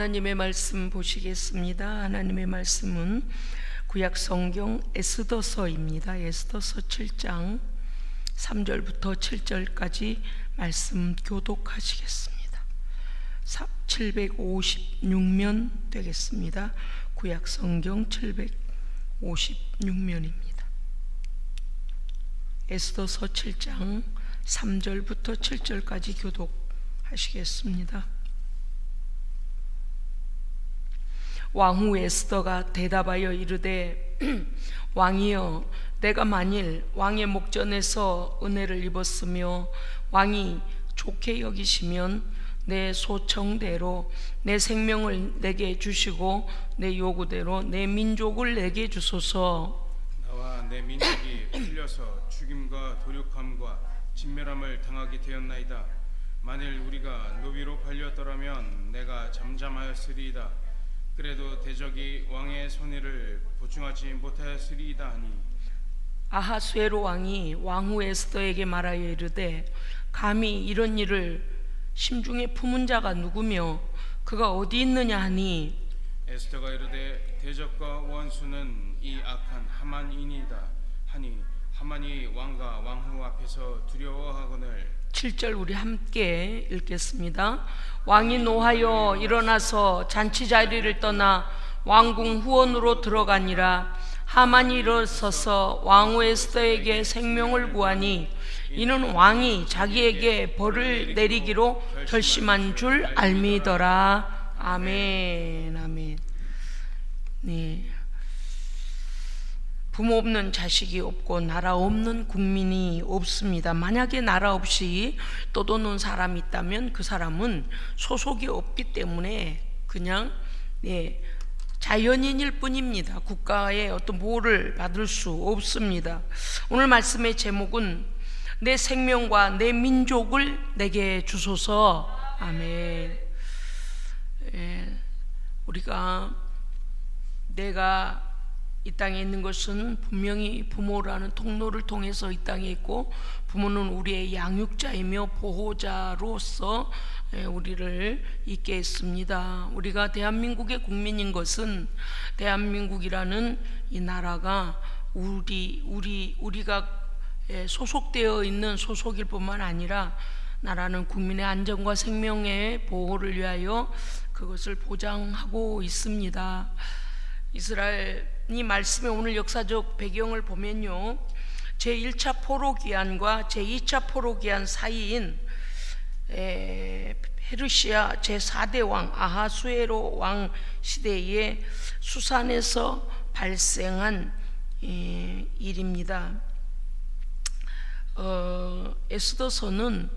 하나님의 말씀 보시겠습니다. 하나님의 말씀은 구약 성경 에스더서입니다. 에스더서 7장 3절부터 7절까지 말씀 교독하시겠습니다. 756면 되겠습니다. 구약 성경 756면입니다. 에스더서 7장 3절부터 7절까지 교독하시겠습니다. 왕후 에스더가 대답하여 이르되 왕이여, 내가 만일 왕의 목전에서 은혜를 입었으며 왕이 좋게 여기시면 내 소청대로 내 생명을 내게 주시고 내 요구대로 내 민족을 내게 주소서. 나와 내 민족이 풀려서 죽임과 도륙함과 진멸함을 당하게 되었나이다. 만일 우리가 노비로 팔렸더라면 내가 잠잠하였으리이다. 그래도 대적이 왕의 손해를 보충하지 못하였으리이다 하니, 아하수에로 왕이 왕후 에스더에게 말하여 이르되 감히 이런 일을 심중에 품은 자가 누구며 그가 어디 있느냐 하니, 에스더가 이르되 대적과 원수는 이 악한 하만이니이다 하니, 하만이 왕과 왕후 앞에서 두려워하거늘. 7절 우리 함께 읽겠습니다. 왕이 노하여 일어나서 잔치 자리를 떠나 왕궁 후원으로 들어가니라. 하만이 일어서서 왕후 에스더에게 생명을 구하니 이는 왕이 자기에게 벌을 내리기로 결심한 줄 알미더라. 아멘. 아멘. 네. 부모 없는 자식이 없고 나라 없는 국민이 없습니다. 만약에 나라 없이 떠도는 사람이 있다면 그 사람은 소속이 없기 때문에 그냥 자연인일 뿐입니다. 국가의 어떤 보호를 받을 수 없습니다. 오늘 말씀의 제목은 내 생명과 내 민족을 내게 주소서. 아멘. 내가 이 땅에 있는 것은 분명히 부모라는 통로를 통해서 이 땅에 있고, 부모는 우리의 양육자이며 보호자로서 우리를 있게 했습니다. 우리가 대한민국의 국민인 것은 대한민국이라는 이 나라가 우리가 소속되어 있는 소속일 뿐만 아니라 나라는 국민의 안전과 생명의 보호를 위하여 그것을 보장하고 있습니다. 이스라엘이 말씀의 오늘 역사적 배경을 보면요, 제1차 포로기한과 제2차 포로기한 사이인 페르시아 제4대 왕 아하수에로 왕 시대에 수산에서 발생한 일입니다. 에스더서는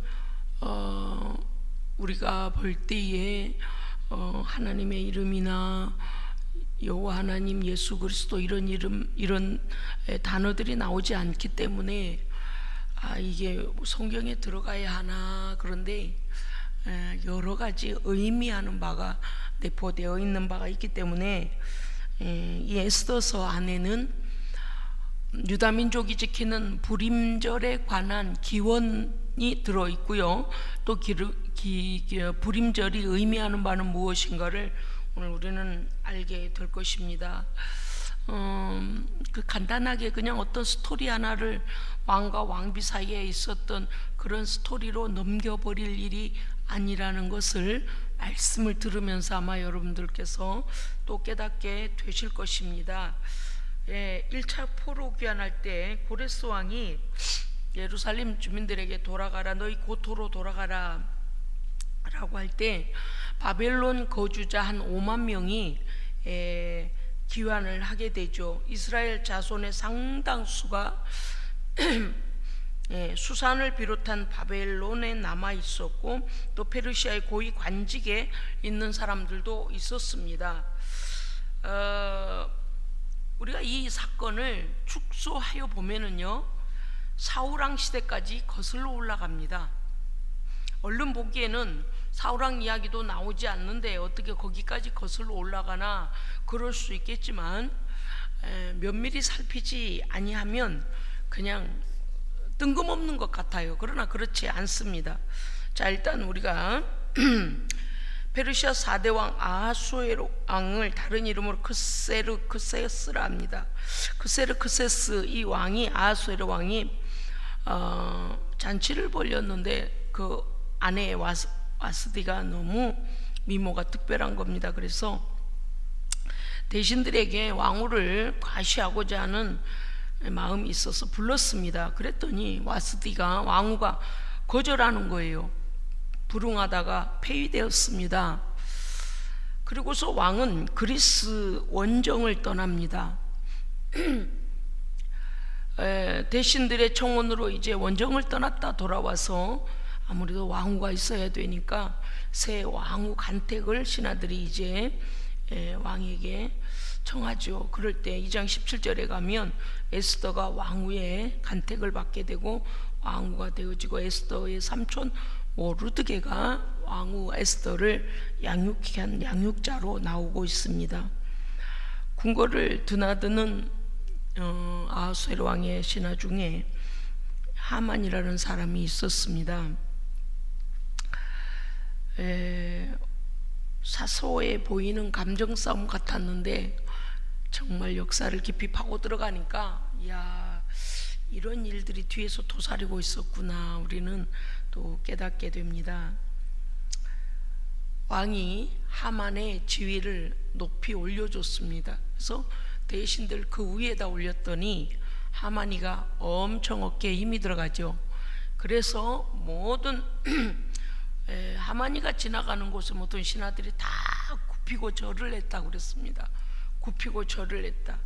우리가 볼 때에 하나님의 이름이나 여호와 하나님, 예수 그리스도 이런 단어들이 나오지 않기 때문에 이게 성경에 들어가야 하나, 그런데 여러 가지 의미하는 바가 내포되어 있는 바가 있기 때문에 이 에스더서 안에는 유다 민족이 지키는 불임절에 관한 기원이 들어 있고요. 또 불임절이 의미하는 바는 무엇인가를 오늘 우리는 알게 될 것입니다. 간단하게 그냥 어떤 스토리 하나를 왕과 왕비 사이에 있었던 그런 스토리로 넘겨버릴 일이 아니라는 것을 말씀을 들으면서 아마 여러분들께서 또 깨닫게 되실 것입니다. 1차 포로 귀환할 때 고레스 왕이 예루살렘 주민들에게 돌아가라, 너희 고토로 돌아가라 라고 할 때 바벨론 거주자 한 5만 명이 귀환을 하게 되죠. 이스라엘 자손의 상당수가 수산을 비롯한 바벨론에 남아 있었고, 또 페르시아의 고위 관직에 있는 사람들도 있었습니다. 우리가 이 사건을 축소하여 보면은요, 사울왕 시대까지 거슬러 올라갑니다. 얼른 보기에는 사울왕 이야기도 나오지 않는데 어떻게 거기까지 거슬러 올라가나 그럴 수 있겠지만, 면밀히 살피지 아니하면 그냥 뜬금없는 것 같아요. 그러나 그렇지 않습니다. 자, 일단 우리가 페르시아 4대 왕 아하수에로 왕을 다른 이름으로 크세르크세스라 합니다. 크세르크세스 이 왕이, 아하수에로 왕이 잔치를 벌였는데 그 아내 와스디가 너무 미모가 특별한 겁니다. 그래서 대신들에게 왕후를 과시하고자 하는 마음이 있어서 불렀습니다. 그랬더니 와스디가, 왕후가 거절하는 거예요. 불응하다가 폐위되었습니다. 그리고서 왕은 그리스 원정을 떠납니다. 대신들의 청원으로 이제 원정을 떠났다 돌아와서 아무래도 왕후가 있어야 되니까 새 왕후 간택을 신하들이 이제 왕에게 청하죠. 그럴 때 2장 17절에 가면 에스더가 왕후의 간택을 받게 되고 왕후가 되어지고 에스더의 삼촌 모르드게가 왕후 에스더를 양육한 양육자로 나오고 있습니다. 궁궐을 드나드는 아하수에로 왕의 신하 중에 하만이라는 사람이 있었습니다. 사소해 보이는 감정 싸움 같았는데 정말 역사를 깊이 파고 들어가니까 이야, 이런 일들이 뒤에서 도사리고 있었구나, 우리는 또 깨닫게 됩니다. 왕이 하만의 지위를 높이 올려줬습니다. 그래서 대신들 그 위에다 올렸더니 하만이가 엄청 어깨에 힘이 들어가죠. 그래서 모든 하만이가 지나가는 곳에 모든 신하들이 다 굽히고 절을 했다고 그랬습니다. 굽히고 절을 했다.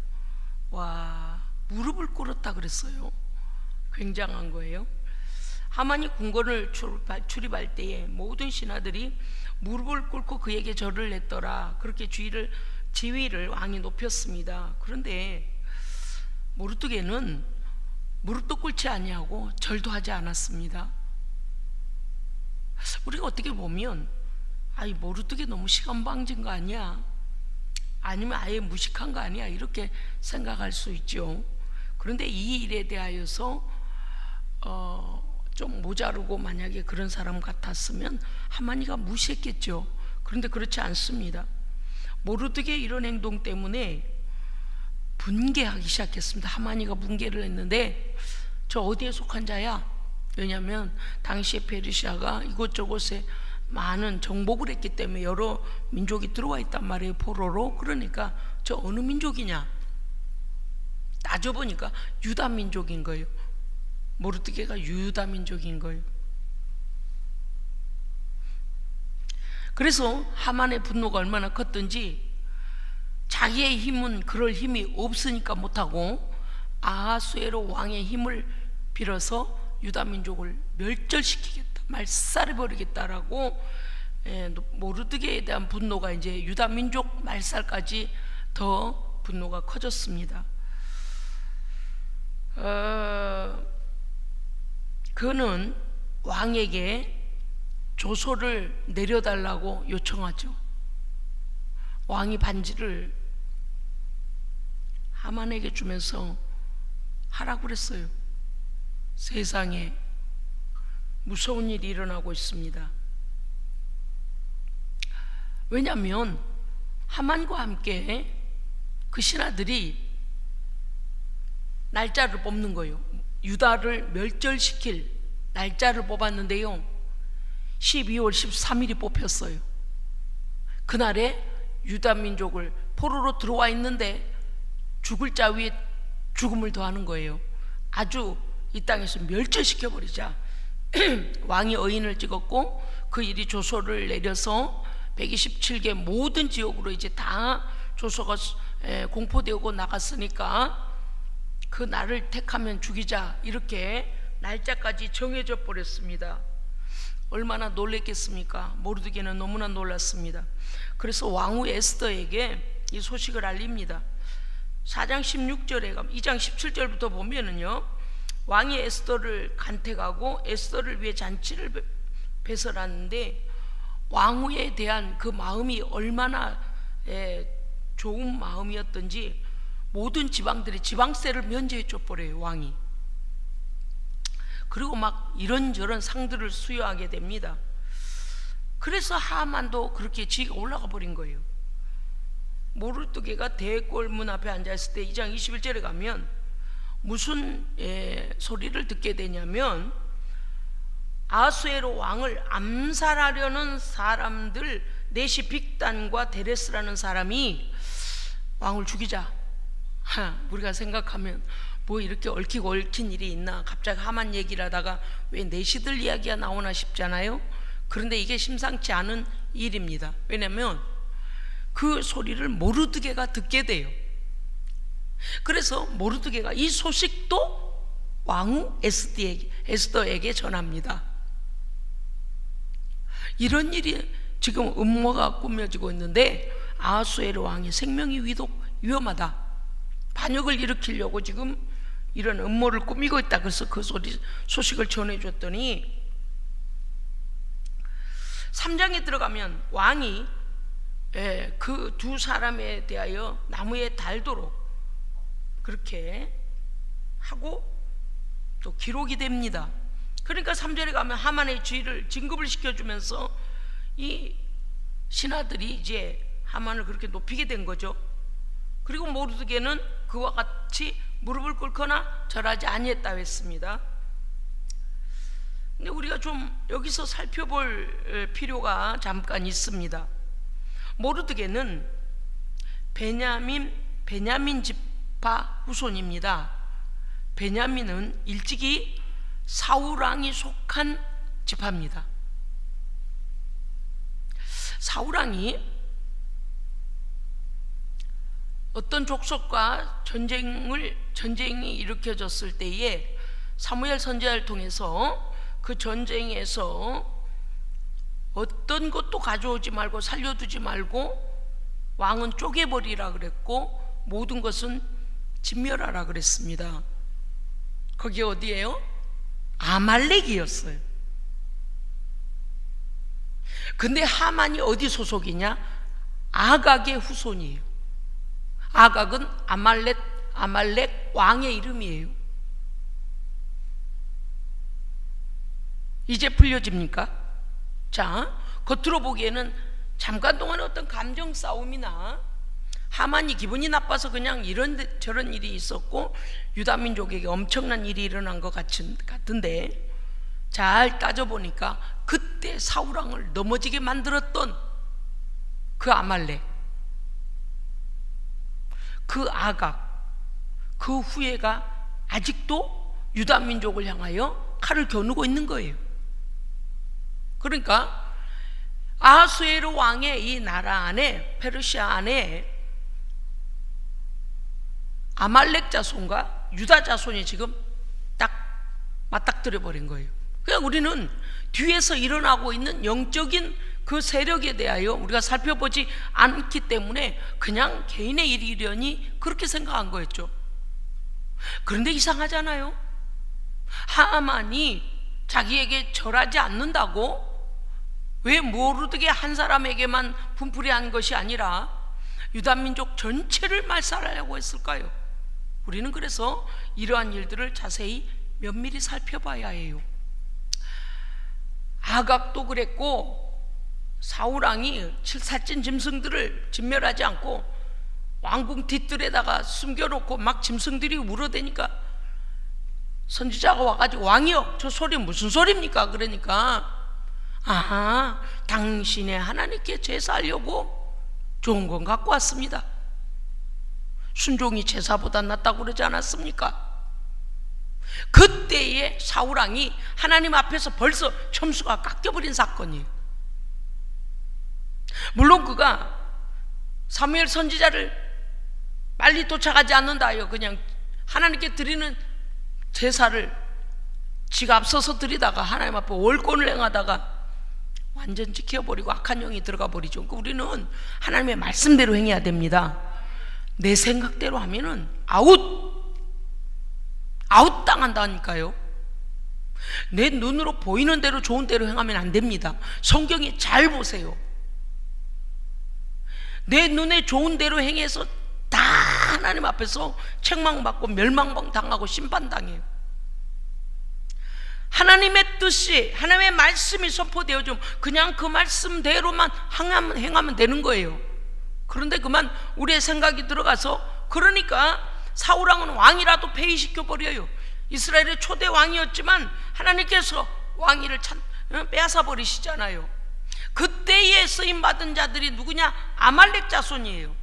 와, 무릎을 꿇었다 그랬어요. 굉장한 거예요. 하만이 궁궐을 출입할 때에 모든 신하들이 무릎을 꿇고 그에게 절을 했더라. 그렇게 지위를 왕이 높였습니다. 그런데 모르드게는 무릎도 꿇지 아니하고 절도 하지 않았습니다. 우리가 어떻게 보면 아이, 모르드게 너무 시간방진 거 아니야, 아니면 아예 무식한 거 아니야, 이렇게 생각할 수 있죠. 그런데 이 일에 대하여서 좀 모자르고 만약에 그런 사람 같았으면 하만이가 무시했겠죠. 그런데 그렇지 않습니다. 모르드게의 이런 행동 때문에 분개하기 시작했습니다. 하만이가 분개를 했는데 저 어디에 속한 자야? 왜냐하면 당시에 페르시아가 이곳저곳에 많은 정복을 했기 때문에 여러 민족이 들어와 있단 말이에요, 포로로. 그러니까 저 어느 민족이냐 따져보니까 유다 민족인 거예요. 모르드게가 유다 민족인 거예요. 그래서 하만의 분노가 얼마나 컸던지 자기의 힘은 그럴 힘이 없으니까 못하고 아하수에로 왕의 힘을 빌어서 유다 민족을 멸절시키겠다, 말살해버리겠다라고 모르드게에 대한 분노가 이제 유다 민족 말살까지 더 분노가 커졌습니다. 그는 왕에게 조소를 내려달라고 요청하죠. 왕이 반지를 하만에게 주면서 하라고 그랬어요. 세상에 무서운 일이 일어나고 있습니다. 왜냐하면 하만과 함께 그 신하들이 날짜를 뽑는 거예요. 유다를 멸절시킬 날짜를 뽑았는데요, 12월 13일이 뽑혔어요. 그날에 유다 민족을 포로로 들어와 있는데 죽을 자 위에 죽음을 더하는 거예요. 아주 이 땅에서 멸절시켜버리자. 왕이 의인을 찍었고 그 일이 조서를 내려서 127개 모든 지역으로 이제 다 조서가 공포되고 나갔으니까 그 날을 택하면 죽이자, 이렇게 날짜까지 정해져 버렸습니다. 얼마나 놀랬겠습니까? 모르드게는 너무나 놀랐습니다. 그래서 왕후 에스더에게 이 소식을 알립니다. 4장 16절에 가면 2장 17절부터 보면은요, 왕이 에스더를 간택하고 에스더를 위해 잔치를 배설하는데 왕후에 대한 그 마음이 얼마나 좋은 마음이었던지 모든 지방들이 지방세를 면제해 줘버려요, 왕이. 그리고 막 이런저런 상들을 수여하게 됩니다. 그래서 하만도 그렇게 지가 올라가 버린 거예요. 모르드게가 대궐문 앞에 앉아있을 때 2장 21절에 가면 무슨 소리를 듣게 되냐면, 아수에로 왕을 암살하려는 사람들 넷이 빅단과 데레스라는 사람이 왕을 죽이자. 우리가 생각하면 뭐 이렇게 얽히고 얽힌 일이 있나, 갑자기 하만 얘기를 하다가 왜 넷이들 이야기가 나오나 싶잖아요. 그런데 이게 심상치 않은 일입니다. 왜냐하면 그 소리를 모르드게가 듣게 돼요. 그래서 모르드게가 이 소식도 왕후 에스더에게 전합니다. 이런 일이 지금 음모가 꾸며지고 있는데, 아수에로 왕의 생명이 위험하다, 반역을 일으키려고 지금 이런 음모를 꾸미고 있다. 그래서 그 소식을 전해줬더니 3장에 들어가면 왕이 그 두 사람에 대하여 나무에 달도록 그렇게 하고 또 기록이 됩니다. 그러니까 3절에 가면 하만의 죄를 진급을 시켜주면서 이 신하들이 이제 하만을 그렇게 높이게 된 거죠. 그리고 모르드게는 그와 같이 무릎을 꿇거나 절하지 아니했다고 했습니다. 근데 우리가 좀 여기서 살펴볼 필요가 잠깐 있습니다. 모르드게는 베냐민 지파 후손입니다. 베냐민은 일찍이 사울왕이 속한 지파입니다. 사울왕이 어떤 족속과 전쟁이 일으켜졌을 때에 사무엘 선지자를 통해서 그 전쟁에서 어떤 것도 가져오지 말고 살려두지 말고 왕은 쪼개버리라 그랬고, 모든 것은 진멸하라 그랬습니다. 거기 어디예요? 아말렉이었어요. 근데 하만이 어디 소속이냐? 아각의 후손이에요. 아각은 아말렉 왕의 이름이에요. 이제 풀려집니까? 자, 겉으로 보기에는 잠깐 동안의 어떤 감정 싸움이나 하만이 기분이 나빠서 그냥 저런 일이 있었고 유다 민족에게 엄청난 일이 일어난 것 같은데, 잘 따져보니까 그때 사울왕을 넘어지게 만들었던 그 아말렉, 그 아각, 그 후예가 아직도 유다 민족을 향하여 칼을 겨누고 있는 거예요. 그러니까 아하수에로 왕의 이 나라 안에, 페르시아 안에 아말렉 자손과 유다 자손이 지금 딱 맞닥뜨려 버린 거예요. 그러니까 우리는 뒤에서 일어나고 있는 영적인 그 세력에 대하여 우리가 살펴보지 않기 때문에 그냥 개인의 일이려니 그렇게 생각한 거였죠. 그런데 이상하잖아요. 하만이 자기에게 절하지 않는다고 왜 모르드게 한 사람에게만 분풀이한 것이 아니라 유다 민족 전체를 말살하려고 했을까요? 우리는 그래서 이러한 일들을 자세히 면밀히 살펴봐야 해요. 아각도 그랬고, 사울왕이 살찐 짐승들을 진멸하지 않고 왕궁 뒷뜰에다가 숨겨놓고 막 짐승들이 울어대니까 선지자가 와가지고, 왕이여, 저 소리 무슨 소리입니까? 그러니까 아하, 당신의 하나님께 제사하려고 좋은 건 갖고 왔습니다. 순종이 제사보다 낫다고 그러지 않았습니까? 그때에 사울왕이 하나님 앞에서 벌써 첨수가 깎여버린 사건이에요. 물론 그가 사무엘 선지자를 빨리 도착하지 않는다요, 그냥 하나님께 드리는 제사를 지가 앞서서 드리다가 하나님 앞에 월권을 행하다가 완전 지켜버리고 악한 영이 들어가 버리죠. 우리는 하나님의 말씀대로 행해야 됩니다. 내 생각대로 하면은 아웃 당한다니까요. 내 눈으로 보이는 대로 좋은 대로 행하면 안 됩니다. 성경에 잘 보세요. 내 눈에 좋은 대로 행해서 다 하나님 앞에서 책망받고 멸망당하고 심판당해요. 하나님의 뜻이, 하나님의 말씀이 선포되어 좀 그냥 그 말씀대로만 행하면 되는 거예요. 그런데 그만 우리의 생각이 들어가서, 그러니까 사울왕은 왕이라도 폐위시켜 버려요. 이스라엘의 초대 왕이었지만 하나님께서 왕위를 빼앗아 버리시잖아요. 그때에 쓰임 받은 자들이 누구냐? 아말렉 자손이에요.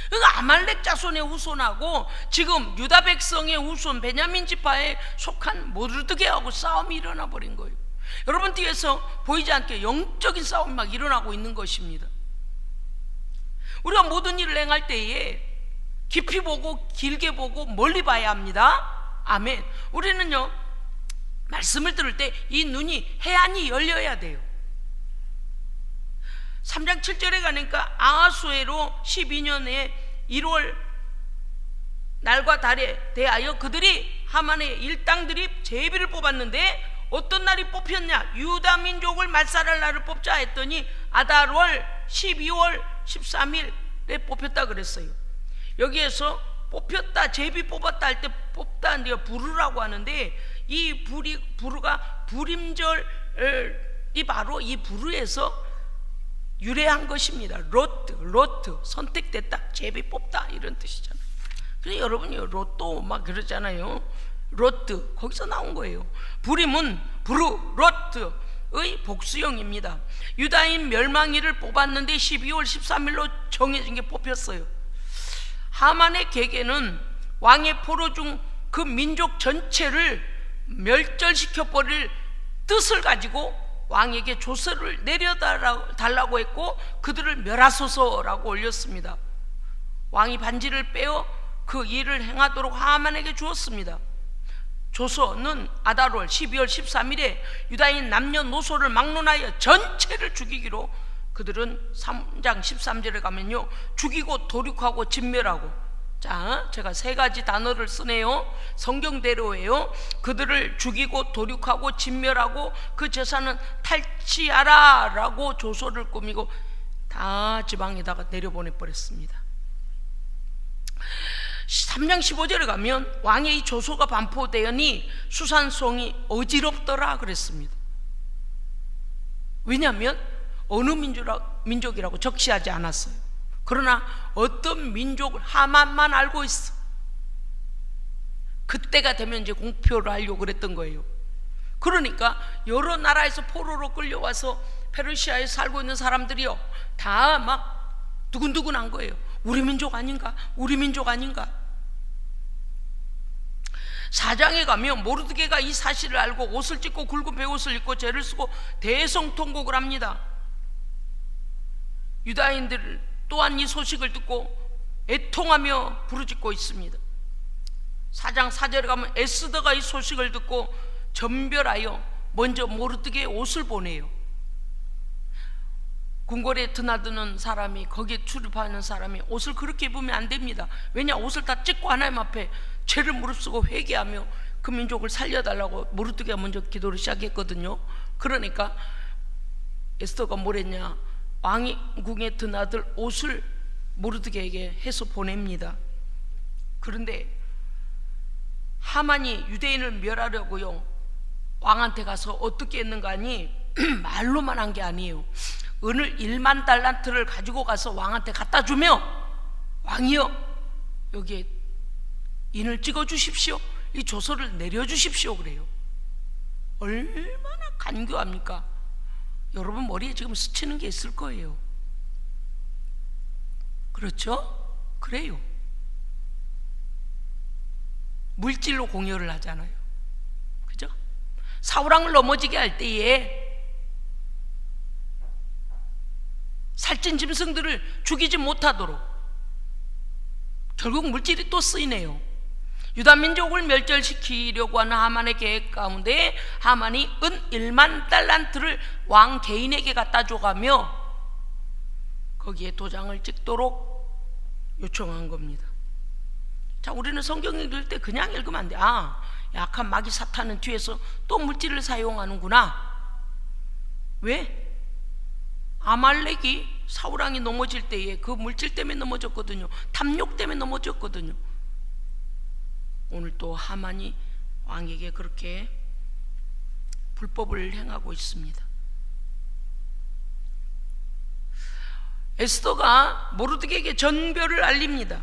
그러니까 아말렉 자손의 후손하고 지금 유다 백성의 후손 베냐민 지파에 속한 모르드게하고 싸움이 일어나 버린 거예요. 여러분 뒤에서 보이지 않게 영적인 싸움이 막 일어나고 있는 것입니다. 우리가 모든 일을 행할 때에 깊이 보고 길게 보고 멀리 봐야 합니다. 아멘. 우리는요, 말씀을 들을 때 이 눈이, 해안이 열려야 돼요. 3장 7절에 가니까 아하수에로 12년에 1월 날과 달에 대하여 그들이 하만의 일당들이 제비를 뽑았는데, 어떤 날이 뽑혔냐? 유다 민족을 말살할 날을 뽑자 했더니 아달월 12월 13일에 뽑혔다 그랬어요. 여기에서 뽑혔다, 제비 뽑았다 할 때 뽑다는 데가 부르라고 하는데, 이 부르가 불임절이 바로 이 부르에서 유래한 것입니다. 로트, 선택됐다, 제비 뽑다, 이런 뜻이잖아요. 그래서 여러분이 로또 막 그러잖아요. 로트, 거기서 나온 거예요. 불임은 로트의 복수형입니다. 유다인 멸망일을 뽑았는데 12월 13일로 정해진 게 뽑혔어요. 하만의 계계는 왕의 포로 중 그 민족 전체를 멸절시켜 버릴 뜻을 가지고 왕에게 조서를 내려달라고 했고, 그들을 멸하소서라고 올렸습니다. 왕이 반지를 빼어 그 일을 행하도록 하만에게 주었습니다. 조서는 아달월 12월 13일에 유다인 남녀노소를 막론하여 전체를 죽이기로, 그들은 3장 13절에 가면요, 죽이고 도륙하고 진멸하고. 자, 제가 세 가지 단어를 쓰네요. 성경대로예요. 그들을 죽이고 도륙하고 진멸하고 그 재산은 탈취하라 라고 조서를 꾸미고 다 지방에다가 내려보내버렸습니다. 3장 15절에 가면 왕의 이 조서가 반포되었니 수산송이 어지럽더라 그랬습니다. 왜냐하면 어느 민족이라고 적시하지 않았어요. 그러나 어떤 민족을 하만만 알고 있어. 그때가 되면 이제 공표를 하려고 그랬던 거예요. 그러니까 여러 나라에서 포로로 끌려와서 페르시아에 살고 있는 사람들이요, 다 막 두근두근한 거예요. 우리 민족 아닌가? 우리 민족 아닌가? 4장에 가면 모르드게가 이 사실을 알고 옷을 찢고 굵은 베옷을 입고 죄를 쓰고 대성통곡을 합니다. 유다인들 또한 이 소식을 듣고 애통하며 부르짖고 있습니다. 4장 4절에 가면 에스더가 이 소식을 듣고 전별하여 먼저 모르드게의 옷을 보내요. 궁궐에 드나드는 사람이, 거기에 출입하는 사람이 옷을 그렇게 입으면 안 됩니다. 왜냐? 옷을 다 찢고 하나님 앞에 죄를 무릅쓰고 회개하며 그 민족을 살려달라고 모르드게가 먼저 기도를 시작했거든요. 그러니까 에스더가 뭘 했냐? 왕궁에 드나들 옷을 모르드게에게 해서 보냅니다. 그런데 하만이 유대인을 멸하려고요, 왕한테 가서 어떻게 했는가 하니 말로만 한 게 아니에요. 은을 1만 달란트를 가지고 가서 왕한테 갖다 주며, 왕이여 여기에 인을 찍어 주십시오, 이 조서를 내려주십시오 그래요. 얼마나 간교합니까? 여러분 머리에 지금 스치는 게 있을 거예요. 그렇죠? 그래요. 물질로 공여를 하잖아요. 그죠? 사울왕을 넘어지게 할 때에 살찐 짐승들을 죽이지 못하도록 결국 물질이 또 쓰이네요. 유다 민족을 멸절시키려고 하는 하만의 계획 가운데 하만이 은 1만 달란트를 왕 개인에게 갖다 줘가며 거기에 도장을 찍도록 요청한 겁니다. 자, 우리는 성경 읽을 때 그냥 읽으면 안 돼. 아, 약한 마귀 사탄은 뒤에서 또 물질을 사용하는구나. 왜? 아말렉이 사울왕이 넘어질 때에 그 물질 때문에 넘어졌거든요. 탐욕 때문에 넘어졌거든요. 오늘 또 하만이 왕에게 그렇게 불법을 행하고 있습니다. 에스더가 모르드게에게 전별을 알립니다.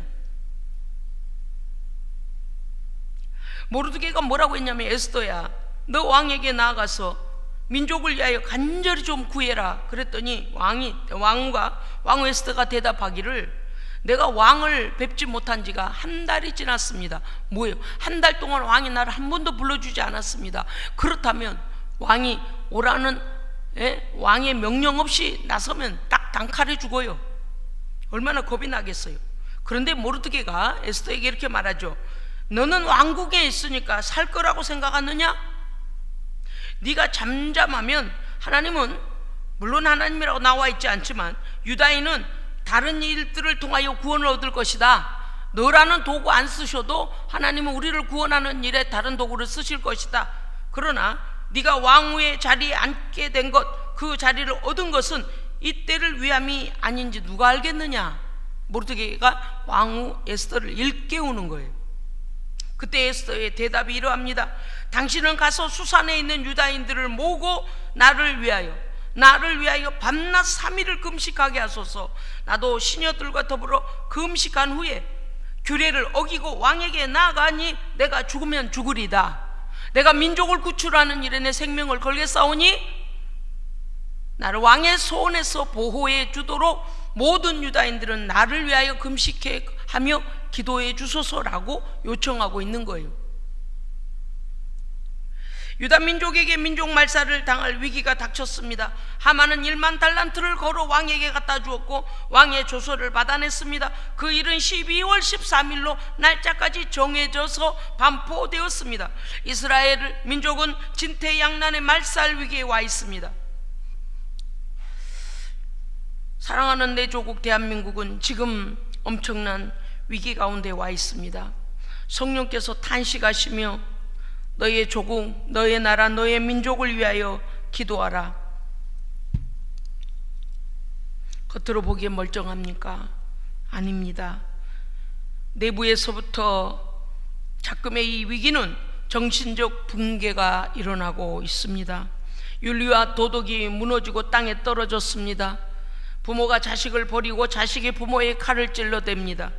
모르드게가 뭐라고 했냐면, 에스더야, 너 왕에게 나아가서 민족을 위하여 간절히 좀 구해라. 그랬더니 왕후 에스더가 대답하기를, 내가 왕을 뵙지 못한 지가 한 달이 지났습니다. 뭐예요? 한 달 동안 왕이 나를 한 번도 불러주지 않았습니다. 그렇다면 왕이 오라는 왕의 명령 없이 나서면 딱 단칼에 죽어요. 얼마나 겁이 나겠어요. 그런데 모르드게가 에스더에게 이렇게 말하죠. 너는 왕국에 있으니까 살 거라고 생각하느냐? 네가 잠잠하면 하나님은, 물론 하나님이라고 나와 있지 않지만 유다인은 다른 일들을 통하여 구원을 얻을 것이다. 너라는 도구 안 쓰셔도 하나님은 우리를 구원하는 일에 다른 도구를 쓰실 것이다. 그러나 네가 왕후의 자리에 앉게 된 것, 그 자리를 얻은 것은 이때를 위함이 아닌지 누가 알겠느냐? 모르드게가 왕후 에스더를 일깨우는 거예요. 그때 에스더의 대답이 이러합니다. 당신은 가서 수산에 있는 유다인들을 모으고 나를 위하여 밤낮 3일을 금식하게 하소서. 나도 시녀들과 더불어 금식한 후에 규례를 어기고 왕에게 나아가니 내가 죽으면 죽으리다. 내가 민족을 구출하는 일에 내 생명을 걸겠사오니 나를 왕의 소원에서 보호해 주도록 모든 유다인들은 나를 위하여 금식해 하며 기도해 주소서라고 요청하고 있는 거예요. 유다 민족에게 민족 말살을 당할 위기가 닥쳤습니다. 하만은 1만 달란트를 걸어 왕에게 갖다 주었고 왕의 조서를 받아냈습니다. 그 일은 12월 13일로 날짜까지 정해져서 반포되었습니다. 이스라엘 민족은 진퇴양난의 말살 위기에 와 있습니다. 사랑하는 내 조국 대한민국은 지금 엄청난 위기 가운데 와 있습니다. 성령께서 탄식하시며 너의 조국, 너의 나라, 너의 민족을 위하여 기도하라. 겉으로 보기에 멀쩡합니까? 아닙니다. 내부에서부터 자금의 이 위기는 정신적 붕괴가 일어나고 있습니다. 윤리와 도덕이 무너지고 땅에 떨어졌습니다. 부모가 자식을 버리고 자식이 부모의 칼을 찔러댑니다.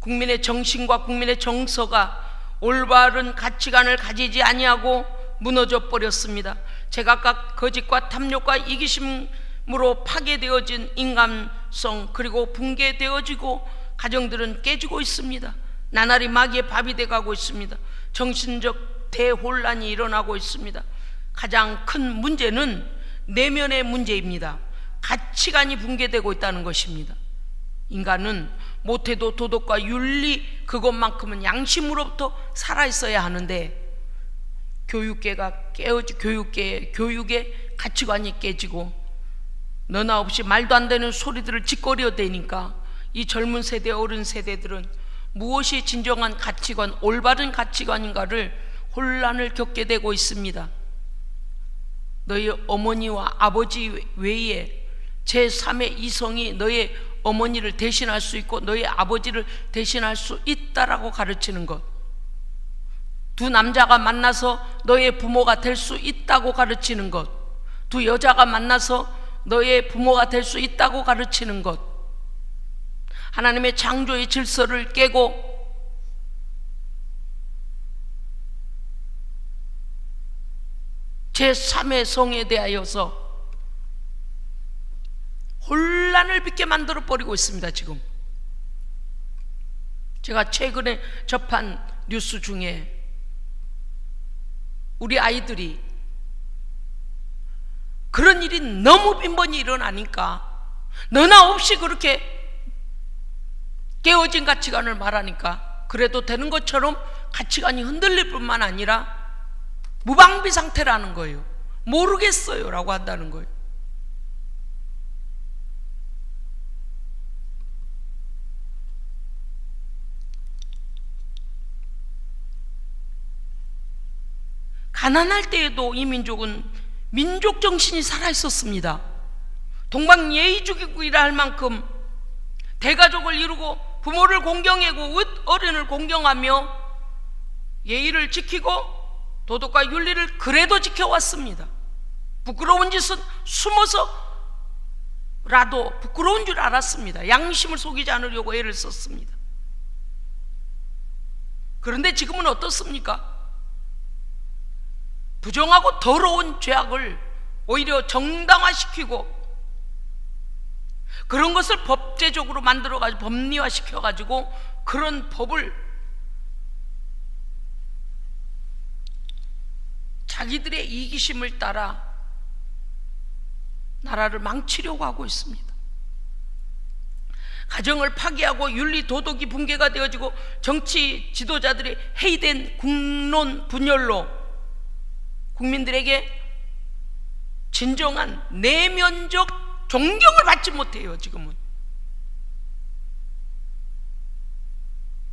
국민의 정신과 국민의 정서가 올바른 가치관을 가지지 아니하고 무너져 버렸습니다. 제각각 거짓과 탐욕과 이기심으로 파괴되어진 인간성, 그리고 붕괴되어지고 가정들은 깨지고 있습니다. 나날이 마귀의 밥이 돼가고 있습니다. 정신적 대혼란이 일어나고 있습니다. 가장 큰 문제는 내면의 문제입니다. 가치관이 붕괴되고 있다는 것입니다. 인간은 못해도 도덕과 윤리, 그것만큼은 양심으로부터 살아있어야 하는데 교육계가 교육의 가치관이 깨지고 너나 없이 말도 안 되는 소리들을 짓거려 대니까 이 젊은 세대, 어른 세대들은 무엇이 진정한 가치관, 올바른 가치관인가를 혼란을 겪게 되고 있습니다. 너희 어머니와 아버지 외에 제3의 이성이 너의 어머니를 대신할 수 있고 너의 아버지를 대신할 수 있다라고 가르치는 것, 두 남자가 만나서 너의 부모가 될 수 있다고 가르치는 것, 두 여자가 만나서 너의 부모가 될 수 있다고 가르치는 것, 하나님의 창조의 질서를 깨고 제3의 성에 대하여서 혼란을 빚게 만들어 버리고 있습니다. 지금 제가 최근에 접한 뉴스 중에 우리 아이들이 그런 일이 너무 빈번히 일어나니까 너나 없이 그렇게 깨어진 가치관을 말하니까 그래도 되는 것처럼 가치관이 흔들릴 뿐만 아니라 무방비 상태라는 거예요. 모르겠어요 라고 한다는 거예요. 가난할 때에도 이 민족은 민족 정신이 살아있었습니다. 동방 예의주기국이라 할 만큼 대가족을 이루고 부모를 공경하고 어른을 공경하며 예의를 지키고 도덕과 윤리를 그래도 지켜왔습니다. 부끄러운 짓은 숨어서라도 부끄러운 줄 알았습니다. 양심을 속이지 않으려고 애를 썼습니다. 그런데 지금은 어떻습니까? 부정하고 더러운 죄악을 오히려 정당화시키고 그런 것을 법제적으로 만들어가지고 법리화시켜가지고 그런 법을 자기들의 이기심을 따라 나라를 망치려고 하고 있습니다. 가정을 파괴하고 윤리 도덕이 붕괴가 되어지고 정치 지도자들의 해이된 국론 분열로 국민들에게 진정한 내면적 존경을 받지 못해요. 지금은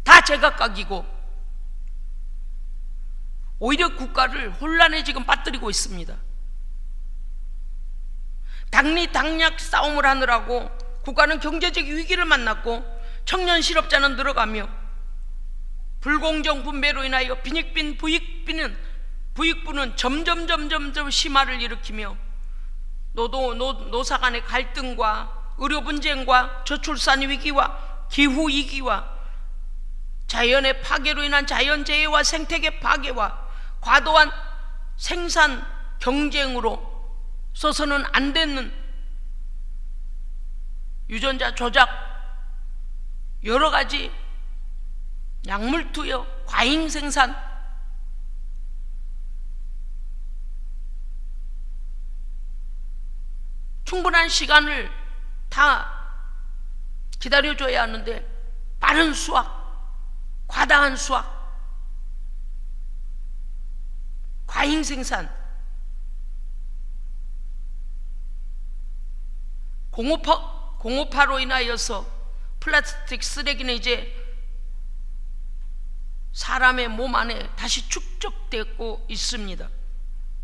다 제각각이고 오히려 국가를 혼란에 지금 빠뜨리고 있습니다. 당리당략 싸움을 하느라고 국가는 경제적 위기를 만났고 청년 실업자는 늘어가며 불공정 분배로 인하여 빈익빈 부익부는 점점 심화를 일으키며 노사 간의 갈등과 의료 분쟁과 저출산 위기와 기후 위기와 자연의 파괴로 인한 자연재해와 생태계 파괴와 과도한 생산 경쟁으로 써서는 안 되는 유전자 조작, 여러 가지 약물 투여, 과잉 생산, 충분한 시간을 다 기다려줘야 하는데 빠른 수확, 과다한 수확, 과잉 생산, 공업화로 인하여서 플라스틱 쓰레기는 이제 사람의 몸 안에 다시 축적되고 있습니다.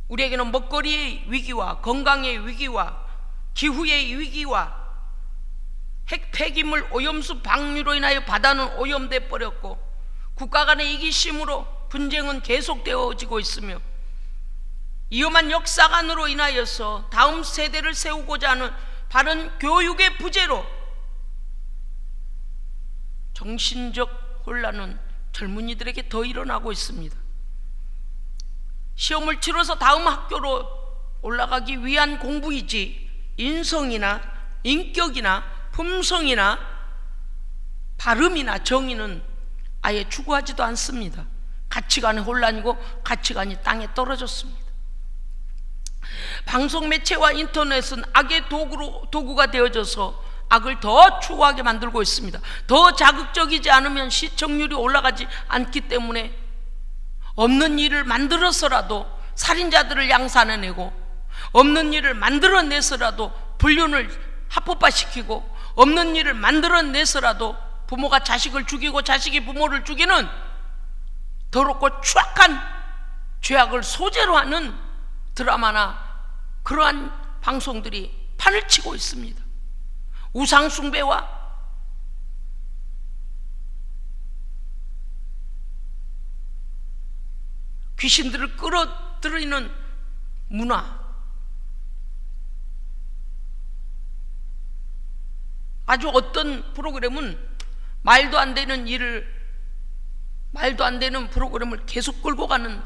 우리에게는 먹거리의 위기와 건강의 위기와 기후의 위기와 핵 폐기물 오염수 방류로 인하여 바다는 오염돼 버렸고 국가 간의 이기심으로 분쟁은 계속되어지고 있으며 위험한 역사관으로 인하여서 다음 세대를 세우고자 하는 바른 교육의 부재로 정신적 혼란은 젊은이들에게 더 일어나고 있습니다. 시험을 치러서 다음 학교로 올라가기 위한 공부이지 인성이나 인격이나 품성이나 발음이나 정의는 아예 추구하지도 않습니다. 가치관의 혼란이고 가치관이 땅에 떨어졌습니다. 방송 매체와 인터넷은 악의 도구가 되어져서 악을 더 추구하게 만들고 있습니다. 더 자극적이지 않으면 시청률이 올라가지 않기 때문에 없는 일을 만들어서라도 살인자들을 양산해내고 없는 일을 만들어내서라도 불륜을 합법화시키고 없는 일을 만들어내서라도 부모가 자식을 죽이고 자식이 부모를 죽이는 더럽고 추악한 죄악을 소재로 하는 드라마나 그러한 방송들이 판을 치고 있습니다. 우상숭배와 귀신들을 끌어들이는 문화, 아주 어떤 프로그램은 말도 안 되는 프로그램을 계속 끌고 가는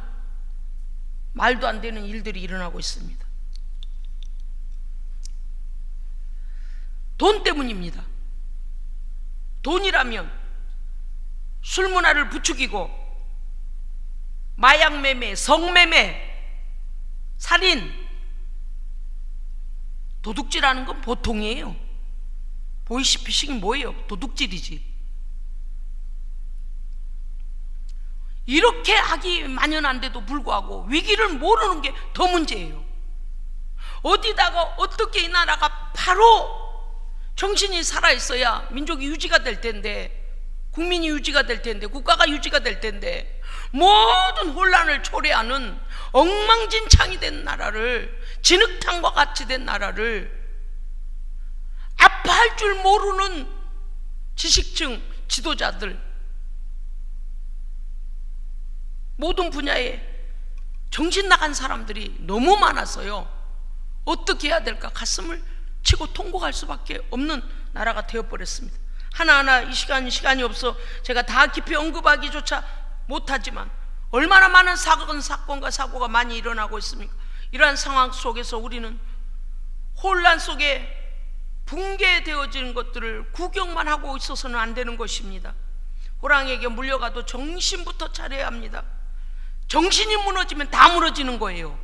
말도 안 되는 일들이 일어나고 있습니다. 돈 때문입니다. 돈이라면 술 문화를 부추기고 마약 매매, 성매매, 살인, 도둑질하는 건 보통이에요. 보이스피싱이 뭐예요? 도둑질이지. 이렇게 악이 만연한데도 불구하고 위기를 모르는 게 더 문제예요. 어디다가 어떻게 이 나라가 바로 정신이 살아있어야 민족이 유지가 될 텐데, 국민이 유지가 될 텐데, 국가가 유지가 될 텐데, 모든 혼란을 초래하는 엉망진창이 된 나라를, 진흙탕과 같이 된 나라를 아파할 줄 모르는 지식층 지도자들, 모든 분야에 정신 나간 사람들이 너무 많아서요, 어떻게 해야 될까 가슴을 치고 통곡할 수밖에 없는 나라가 되어버렸습니다. 하나하나 이 시간이 없어 제가 다 깊이 언급하기조차 못하지만 얼마나 많은 사건과 사고가 많이 일어나고 있습니까? 이러한 상황 속에서 우리는 혼란 속에 붕괴되어지는 것들을 구경만 하고 있어서는 안 되는 것입니다. 호랑이에게 물려가도 정신부터 차려야 합니다. 정신이 무너지면 다 무너지는 거예요.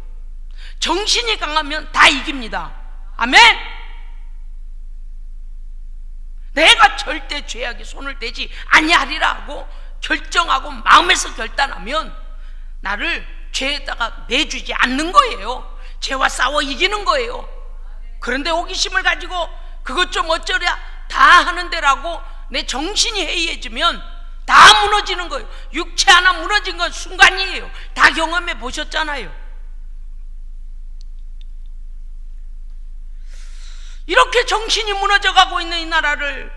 정신이 강하면 다 이깁니다. 아멘. 내가 절대 죄악에 손을 대지 아니하리라 하고 결정하고 마음에서 결단하면 나를 죄에다가 내주지 않는 거예요. 죄와 싸워 이기는 거예요. 그런데 호기심을 가지고 그것 좀 어쩌랴 다 하는 데라고 내 정신이 해이해지면 다 무너지는 거예요. 육체 하나 무너진 건 순간이에요. 다 경험해 보셨잖아요. 이렇게 정신이 무너져 가고 있는 이 나라를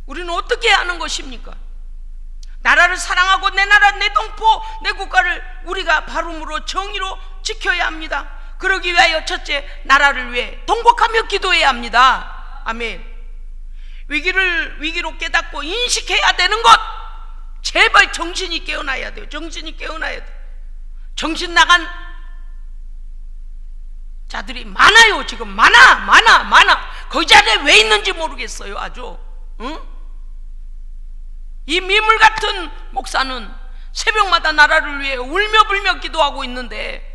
우리는 어떻게 해야 하는 것입니까? 나라를 사랑하고 내 나라, 내 동포, 내 국가를 우리가 바름으로 정의로 지켜야 합니다. 그러기 위하여 첫째, 나라를 위해 통곡하며 기도해야 합니다. 아멘. 위기로 깨닫고 인식해야 되는 것, 제발 정신이 깨어나야 돼요. 정신이 깨어나야 돼요. 정신 나간 자들이 많아요. 지금 많아. 그 자리에 왜 있는지 모르겠어요. 아주 이 미물 같은 목사는 새벽마다 나라를 위해 울며 불며 기도하고 있는데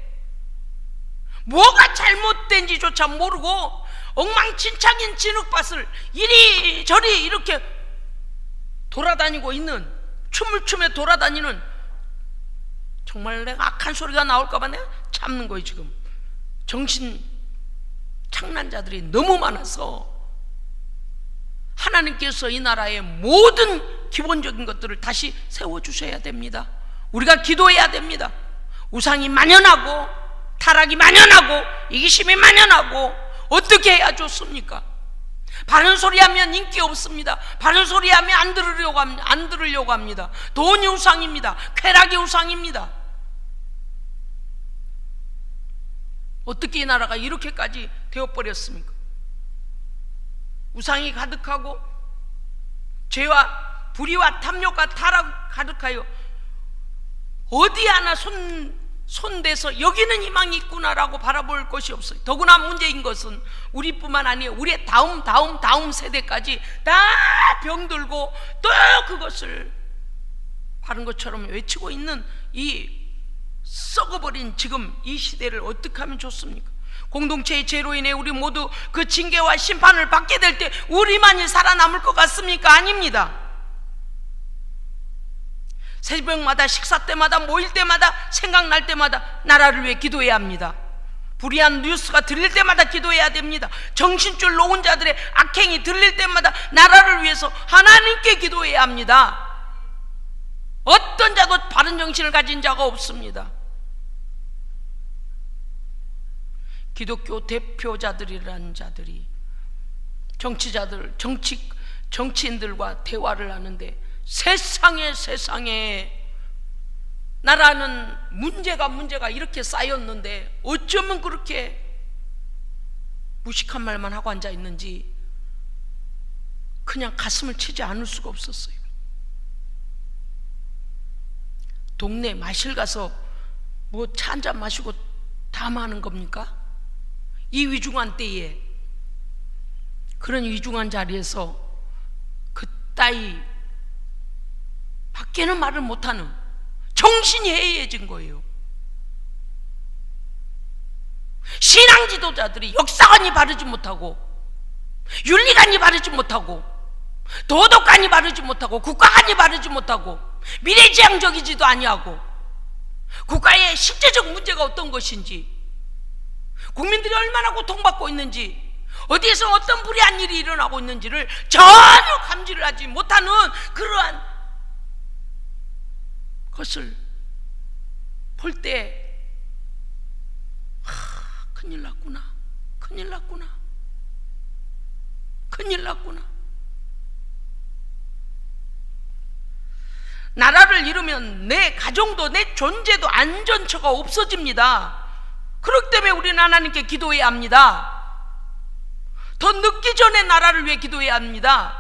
뭐가 잘못된지조차 모르고 엉망진창인 진흙밭을 이리저리 이렇게 돌아다니고 있는, 춤을 추며 돌아다니는, 정말 내가 악한 소리가 나올까봐 내가 참는 거예요. 지금 정신 창난자들이 너무 많아서 하나님께서 이 나라의 모든 기본적인 것들을 다시 세워주셔야 됩니다. 우리가 기도해야 됩니다. 우상이 만연하고 타락이 만연하고 이기심이 만연하고 어떻게 해야 좋습니까? 바른 소리 하면 인기 없습니다. 바른 소리 하면 안 들으려고 합니다. 돈이 우상입니다. 쾌락이 우상입니다. 어떻게 이 나라가 이렇게까지 되어버렸습니까? 우상이 가득하고 죄와 불의와 탐욕과 타락 가득하여 어디 하나 손대서 여기는 희망이 있구나라고 바라볼 것이 없어요. 더구나 문제인 것은 우리뿐만 아니에요. 우리의 다음 세대까지 다 병들고 또 그것을 바른 것처럼 외치고 있는 이 썩어버린 지금 이 시대를 어떻게 하면 좋습니까? 공동체의 죄로 인해 우리 모두 그 징계와 심판을 받게 될 때 우리만이 살아남을 것 같습니까? 아닙니다. 새벽마다 식사 때마다 모일 때마다 생각날 때마다 나라를 위해 기도해야 합니다. 불의한 뉴스가 들릴 때마다 기도해야 됩니다. 정신줄 놓은 자들의 악행이 들릴 때마다 나라를 위해서 하나님께 기도해야 합니다. 어떤 자도 바른 정신을 가진 자가 없습니다. 기독교 대표자들이라는 자들이 정치인들과 대화를 하는데 세상에 나라는 문제가 이렇게 쌓였는데 어쩌면 그렇게 무식한 말만 하고 앉아 있는지 그냥 가슴을 치지 않을 수가 없었어요. 동네 마실 가서 뭐 차 한잔 마시고 담하는 겁니까? 이 위중한 때에, 그런 위중한 자리에서 그따위 밖에는 말을 못하는, 정신이 해이해진 거예요. 신앙 지도자들이 역사관이 바르지 못하고 윤리관이 바르지 못하고 도덕관이 바르지 못하고 국가관이 바르지 못하고 미래지향적이지도 아니하고 국가의 실제적 문제가 어떤 것인지, 국민들이 얼마나 고통받고 있는지, 어디에서 어떤 불의한 일이 일어나고 있는지를 전혀 감지를 하지 못하는 그러한 것을 볼 때 큰일 났구나. 나라를 잃으면 내 가정도 내 존재도 안전처가 없어집니다. 그렇기 때문에 우리는 하나님께 기도해야 합니다. 더 늦기 전에 나라를 위해 기도해야 합니다.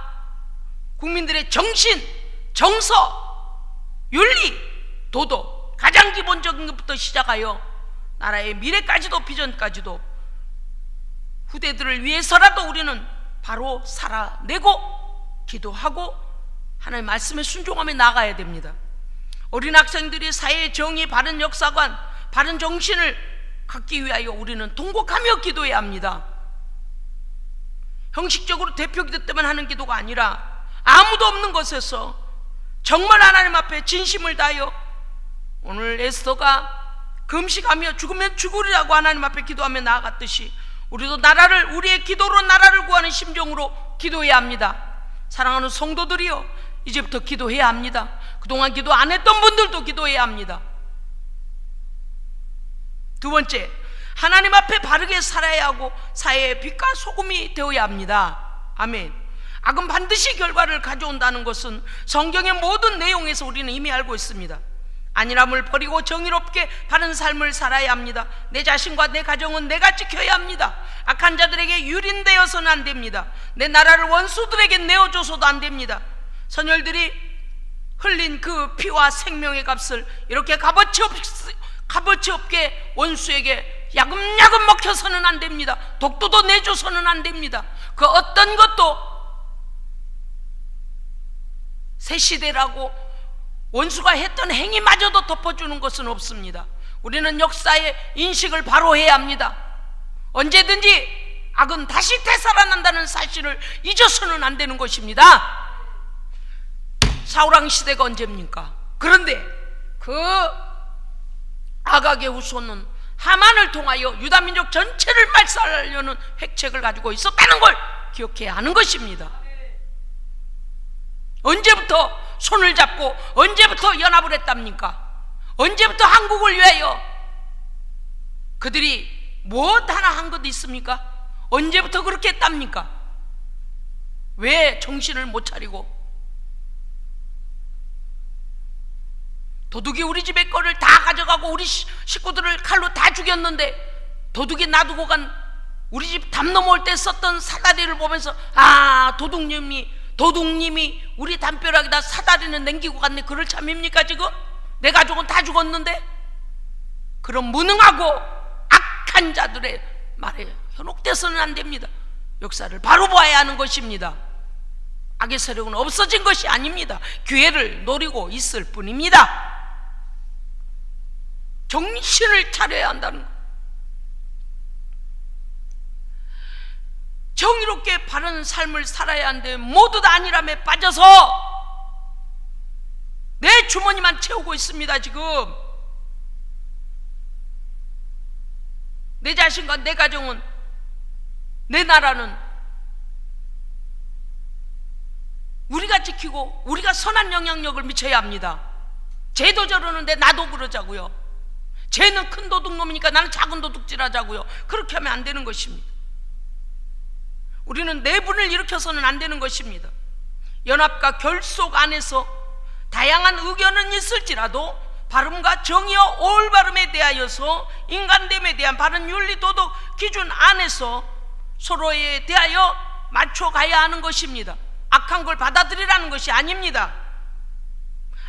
국민들의 정신, 정서, 윤리, 도덕, 가장 기본적인 것부터 시작하여 나라의 미래까지도 비전까지도 후대들을 위해서라도 우리는 바로 살아내고 기도하고 하나님의 말씀에 순종하며 나가야 됩니다. 어린 학생들이 사회의 정의, 바른 역사관, 바른 정신을 갖기 위하여 우리는 통곡하며 기도해야 합니다. 형식적으로 대표 기도 때만 하는 기도가 아니라 아무도 없는 곳에서 정말 하나님 앞에 진심을 다하여 오늘 에스더가 금식하며 죽으면 죽으리라고 하나님 앞에 기도하며 나아갔듯이 우리도 나라를, 우리의 기도로 나라를 구하는 심정으로 기도해야 합니다. 사랑하는 성도들이여, 이제부터 기도해야 합니다. 그동안 기도 안 했던 분들도 기도해야 합니다. 두 번째, 하나님 앞에 바르게 살아야 하고 사회의 빛과 소금이 되어야 합니다. 아멘. 악은 반드시 결과를 가져온다는 것은 성경의 모든 내용에서 우리는 이미 알고 있습니다. 안일함을 버리고 정의롭게 바른 삶을 살아야 합니다. 내 자신과 내 가정은 내가 지켜야 합니다. 악한 자들에게 유린되어서는 안 됩니다. 내 나라를 원수들에게 내어줘서도 안 됩니다. 선열들이 흘린 그 피와 생명의 값을 이렇게 값어치 없게 원수에게 야금야금 먹혀서는 안 됩니다. 독도도 내줘서는 안 됩니다. 그 어떤 것도 새 시대라고 원수가 했던 행위마저도 덮어주는 것은 없습니다. 우리는 역사의 인식을 바로 해야 합니다. 언제든지 악은 다시 되살아난다는 사실을 잊어서는 안 되는 것입니다. 사울왕 시대가 언제입니까? 그런데 그 아각의 후손은 하만을 통하여 유다민족 전체를 말살하려는 핵책을 가지고 있었다는 걸 기억해야 하는 것입니다. 언제부터 손을 잡고 언제부터 연합을 했답니까? 언제부터 한국을 위하여 그들이 무엇 하나 한 것도 있습니까? 언제부터 그렇게 했답니까? 왜 정신을 못 차리고 도둑이 우리 집의 거를 다 가져가고 우리 식구들을 칼로 다 죽였는데 도둑이 놔두고 간 우리 집 담 넘어올 때 썼던 사다리를 보면서 아, 도둑님이 우리 담벼락에다 사다리는 남기고 갔네. 그럴 참입니까 지금? 내 가족은 다 죽었는데? 그런 무능하고 악한 자들의 말에 현혹돼서는 안 됩니다. 역사를 바로 봐야 하는 것입니다. 악의 세력은 없어진 것이 아닙니다. 기회를 노리고 있을 뿐입니다. 정신을 차려야 한다는 것. 정의롭게 바른 삶을 살아야 하는데 모두 다 안일함에 빠져서 내 주머니만 채우고 있습니다. 지금 내 자신과 내 가정은, 내 나라는 우리가 지키고 우리가 선한 영향력을 미쳐야 합니다. 쟤도 저러는데 나도 그러자고요. 쟤는 큰 도둑놈이니까 나는 작은 도둑질 하자고요. 그렇게 하면 안 되는 것입니다. 우리는 내분을 일으켜서는 안 되는 것입니다. 연합과 결속 안에서 다양한 의견은 있을지라도 바름과 정의와 올바름에 대하여서 인간됨에 대한 바른 윤리 도덕 기준 안에서 서로에 대하여 맞춰가야 하는 것입니다. 악한 걸 받아들이라는 것이 아닙니다.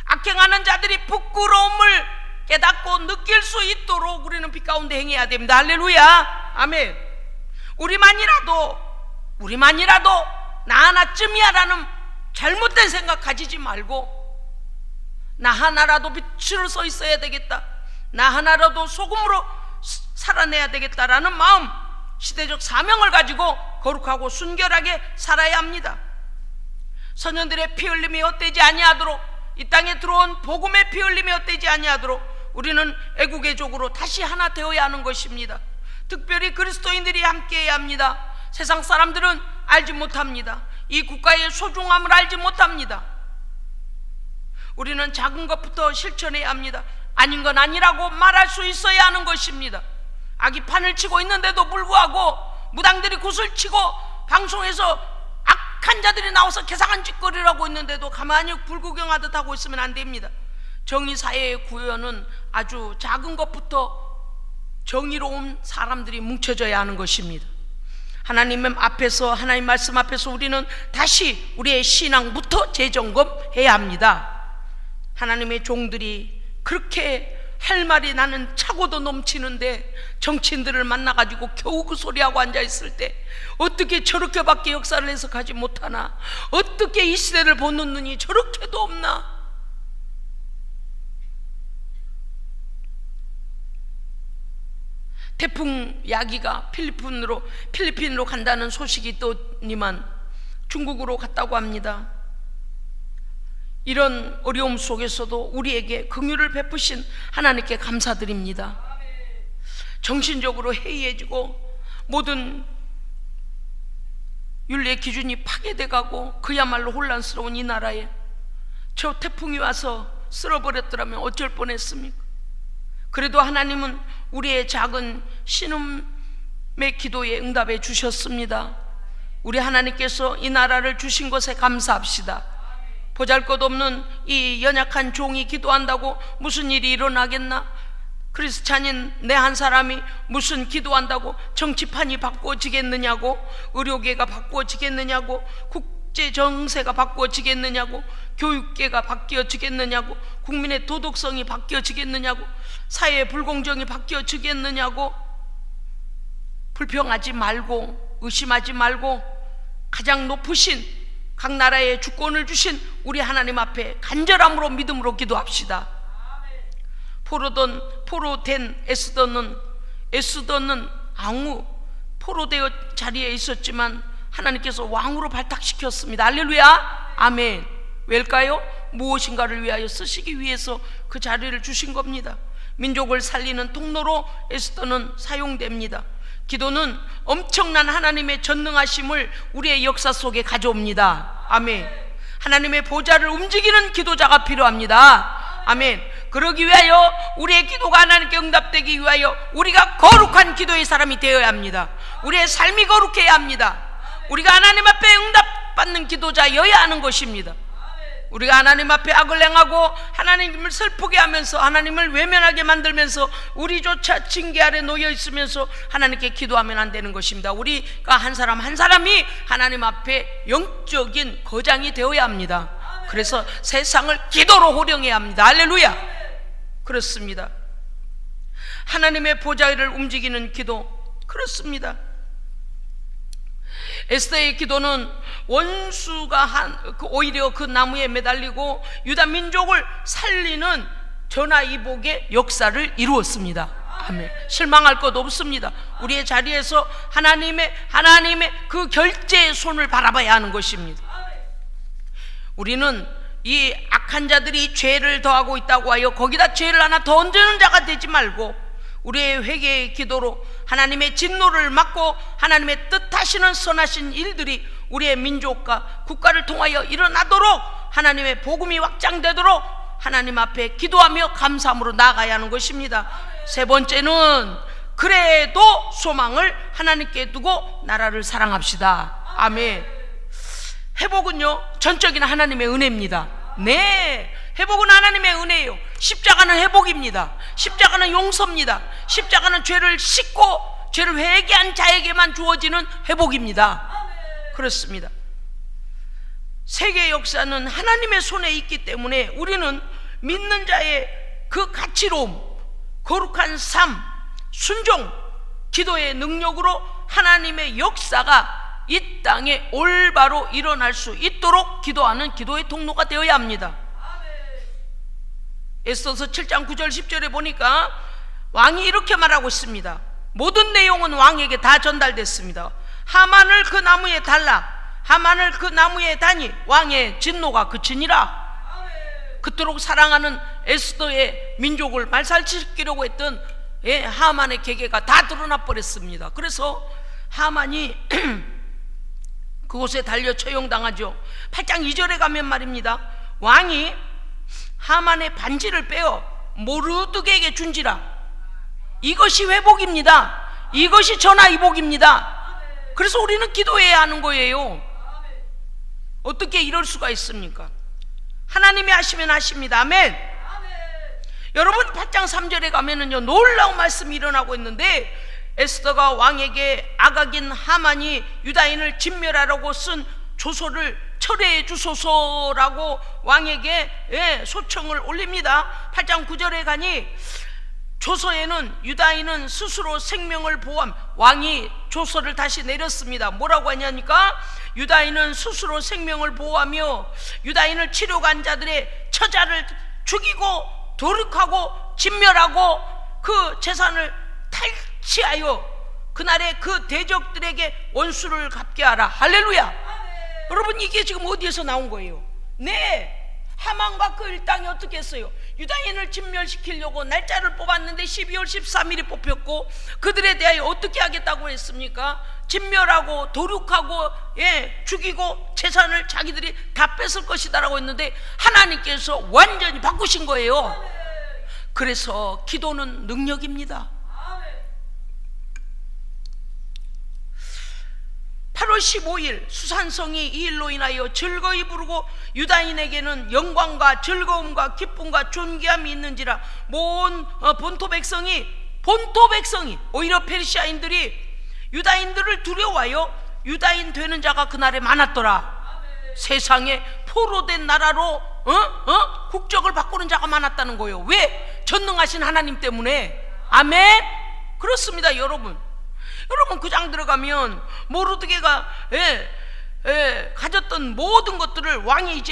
악행하는 자들이 부끄러움을 깨닫고 느낄 수 있도록 우리는 빛 가운데 행해야 됩니다. 할렐루야, 아멘. 우리만이라도 나 하나쯤이야 라는 잘못된 생각 가지지 말고 나 하나라도 빛으로 서 있어야 되겠다, 나 하나라도 소금으로 살아내야 되겠다라는 마음, 시대적 사명을 가지고 거룩하고 순결하게 살아야 합니다. 선현들의 피 흘림이 헛되지 아니하도록, 이 땅에 들어온 복음의 피 흘림이 헛되지 아니하도록 우리는 애국의 족으로 다시 하나 되어야 하는 것입니다. 특별히 그리스도인들이 함께해야 합니다. 세상 사람들은 알지 못합니다. 이 국가의 소중함을 알지 못합니다. 우리는 작은 것부터 실천해야 합니다. 아닌 건 아니라고 말할 수 있어야 하는 것입니다. 악이 판을 치고 있는데도 불구하고 무당들이 굿을 치고 방송에서 악한 자들이 나와서 개상한 짓거리라고 있는데도 가만히 불구경하듯 하고 있으면 안 됩니다. 정의사회의 구현은 아주 작은 것부터 정의로운 사람들이 뭉쳐져야 하는 것입니다. 하나님 앞에서, 하나님 말씀 앞에서 우리는 다시 우리의 신앙부터 재점검해야 합니다. 하나님의 종들이 그렇게 할 말이 나는 차고도 넘치는데 정치인들을 만나가지고 겨우 그 소리하고 앉아있을 때 어떻게 저렇게밖에 역사를 해석하지 못하나, 어떻게 이 시대를 보는 눈이 저렇게도 없나. 태풍 야기가 필리핀으로 간다는 소식이 있더니만 중국으로 갔다고 합니다. 이런 어려움 속에서도 우리에게 긍휼을 베푸신 하나님께 감사드립니다. 정신적으로 해이해지고 모든 윤리의 기준이 파괴돼 가고 그야말로 혼란스러운 이 나라에 저 태풍이 와서 쓸어버렸더라면 어쩔 뻔했습니까? 그래도 하나님은 우리의 작은 신음의 기도에 응답해 주셨습니다. 우리 하나님께서 이 나라를 주신 것에 감사합시다. 보잘것없는 이 연약한 종이 기도한다고 무슨 일이 일어나겠나? 크리스찬인 내 한 사람이 무슨 기도한다고 정치판이 바꿔지겠느냐고, 의료계가 바꿔지겠느냐고, 국제정세가 바꿔지겠느냐고, 교육계가 바뀌어지겠느냐고, 국민의 도덕성이 바뀌어지겠느냐고, 사회의 불공정이 바뀌어지겠느냐고. 불평하지 말고 의심하지 말고 가장 높으신 각 나라의 주권을 주신 우리 하나님 앞에 간절함으로 믿음으로 기도합시다. 포로된 에스더는 앙후 포로되어 자리에 있었지만 하나님께서 왕으로 발탁시켰습니다. 할렐루야, 아멘. 왜일까요? 무엇인가를 위하여 쓰시기 위해서 그 자리를 주신 겁니다. 민족을 살리는 통로로 에스더는 사용됩니다. 기도는 엄청난 하나님의 전능하심을 우리의 역사 속에 가져옵니다. 아멘. 하나님의 보좌를 움직이는 기도자가 필요합니다. 아멘. 그러기 위하여 우리의 기도가 하나님께 응답되기 위하여 우리가 거룩한 기도의 사람이 되어야 합니다. 우리의 삶이 거룩해야 합니다. 우리가 하나님 앞에 응답받는 기도자여야 하는 것입니다. 우리가 하나님 앞에 악을 행하고 하나님을 슬프게 하면서 하나님을 외면하게 만들면서 우리조차 징계 아래 놓여 있으면서 하나님께 기도하면 안 되는 것입니다. 우리가 한 사람 한 사람이 하나님 앞에 영적인 거장이 되어야 합니다. 그래서 세상을 기도로 호령해야 합니다. 할렐루야. 그렇습니다. 하나님의 보좌를 움직이는 기도, 그렇습니다. 에스더의 기도는 원수가 오히려 그 나무에 매달리고 유다 민족을 살리는 전화위복의 역사를 이루었습니다. 아멘. 실망할 것 없습니다. 우리의 자리에서 하나님의 그 결제의 손을 바라봐야 하는 것입니다. 우리는 이 악한 자들이 죄를 더하고 있다고 하여 거기다 죄를 하나 더 얹는 자가 되지 말고 우리의 회개의 기도로 하나님의 진노를 막고 하나님의 뜻하시는 선하신 일들이 우리의 민족과 국가를 통하여 일어나도록 하나님의 복음이 확장되도록 하나님 앞에 기도하며 감사함으로 나아가야 하는 것입니다. 세 번째는 그래도 소망을 하나님께 두고 나라를 사랑합시다. 아멘. 회복은요 전적인 하나님의 은혜입니다. 네, 회복은 하나님의 은혜예요. 십자가는 회복입니다. 십자가는 용서입니다. 십자가는 죄를 씻고 죄를 회개한 자에게만 주어지는 회복입니다. 그렇습니다. 세계 역사는 하나님의 손에 있기 때문에 우리는 믿는 자의 그 가치로움, 거룩한 삶, 순종, 기도의 능력으로 하나님의 역사가 이 땅에 올바로 일어날 수 있도록 기도하는 기도의 통로가 되어야 합니다. 에스더서 7장 9절 10절에 보니까 왕이 이렇게 말하고 있습니다. 모든 내용은 왕에게 다 전달됐습니다. 하만을 그 나무에 달라, 하만을 그 나무에 다니 왕의 진노가 그치니라. 그토록 사랑하는 에스더의 민족을 말살시키려고 했던 하만의 계계가 다 드러나 버렸습니다. 그래서 하만이 그곳에 달려 처형당하죠. 8장 2절에 가면 말입니다. 왕이 하만의 반지를 빼어 모르드게에게 준지라. 이것이 회복입니다. 이것이 전화위복입니다. 그래서 우리는 기도해야 하는 거예요. 어떻게 이럴 수가 있습니까? 하나님이 하시면 하십니다. 아멘. 여러분 8장 3절에 가면은요 놀라운 말씀이 일어나고 있는데, 에스더가 왕에게 아각인 하만이 유다인을 진멸하라고 쓴 조서를 철회해 주소서라고 왕에게 소청을 올립니다. 8장 9절에 가니 조서에는 유다인은 스스로 생명을 보호함. 왕이 조서를 다시 내렸습니다. 뭐라고 하냐니까, 유다인은 스스로 생명을 보호하며 유다인을 치료간 자들의 처자를 죽이고 도륙하고 진멸하고 그 재산을 탈취하여 그날의 그 대적들에게 원수를 갚게 하라. 할렐루야. 여러분 이게 지금 어디에서 나온 거예요? 네, 하만과 그 일당이 어떻게 했어요? 유다인을 진멸시키려고 날짜를 뽑았는데 12월 13일이 뽑혔고, 그들에 대하여 어떻게 하겠다고 했습니까? 진멸하고 도륙하고 죽이고 재산을 자기들이 다 뺏을 것이다라고 했는데, 하나님께서 완전히 바꾸신 거예요. 그래서 기도는 능력입니다. 8월 15일 수산성이 이 일로 인하여 즐거이 부르고 유다인에게는 영광과 즐거움과 기쁨과 존귀함이 있는지라. 본토 백성이 오히려 페르시아인들이 유다인들을 두려워하여 유다인 되는 자가 그날에 많았더라. 세상에 포로된 나라로 국적을 바꾸는 자가 많았다는 거예요. 왜? 전능하신 하나님 때문에. 아멘. 그렇습니다. 여러분 그 장 들어가면 모르드게가 가졌던 모든 것들을 왕이